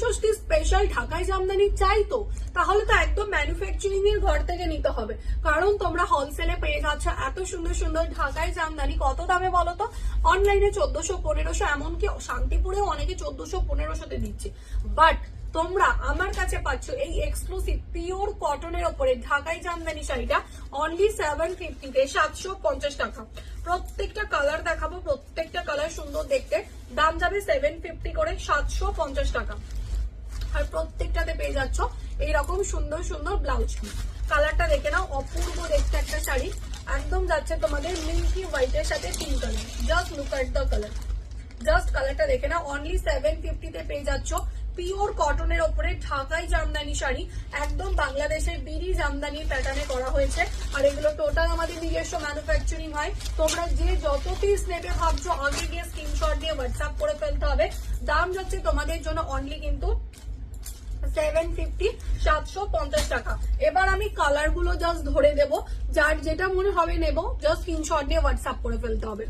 ষষ্ঠী special ঢাকাই জামদানি চাই তো তাহলে তো একদম ম্যানুফ্যাকচারিং এর ঘর থেকে নিতে হবে, কারণ তোমরা হোলসেলে পেয়ে যাচ্ছ এত সুন্দর সুন্দর ঢাকাই জামদানি। কত দামে বলো তো? অনলাইনে 1400-1500, এমনকি শান্তিপুরেও অনেকে 1400-1500-তে দিচ্ছে। বাট তোমরা আমার কাছে পাচ্ছ এই এক্সক্লুসিভ পিওর কটনের ওপরে ঢাকাই জামদানি শাড়িটা অনলি 750-তে, 750 টাকা। প্রত্যেকটা কালার দেখাবো, প্রত্যেকটা কালার সুন্দর দেখতে। দাম যাবে 750 করে, 750 টাকা। আর প্রত্যেকটাতে পেয়ে যাচ্ছ এইরকম সুন্দর সুন্দর ব্লাউজ পিস। কালারটা দেখে নাও, অপূর্ব দেখতে একটা শাড়ি। একদম যাচ্ছে তোমাদের মিল্কি হোয়াইটের সাথে pink colour. Just look at the colour, just কালারটা দেখে নাও। অনলি 750-তে পেয়ে যাচ্ছ পিওর কটনের ওপরে ঢাকাই জামদানি শাড়ি। একদম বাংলাদেশের বিড়ি জামদানি প্যাটার্নে করা হয়েছে। আর এগুলো টোটাল আমাদের নিজস্ব ম্যানুফ্যাকচারিং হয়। তোমরা যে যত পিস নেবে ভাবছো আগে গিয়ে স্ক্রিনশট দিয়ে হোয়াটসঅ্যাপ করে ফেলতে হবে। দাম যাচ্ছে তোমাদের জন্য অনলি কিন্তু 750, 750 টাকা। এবার আমি কালার গুলো জাস্ট ধরে দেবো, যার যেটা মনে হবে নেবো, জাস্ট স্ক্রিনশট দিয়ে হোয়াটসঅ্যাপ করে ফেলতে হবে।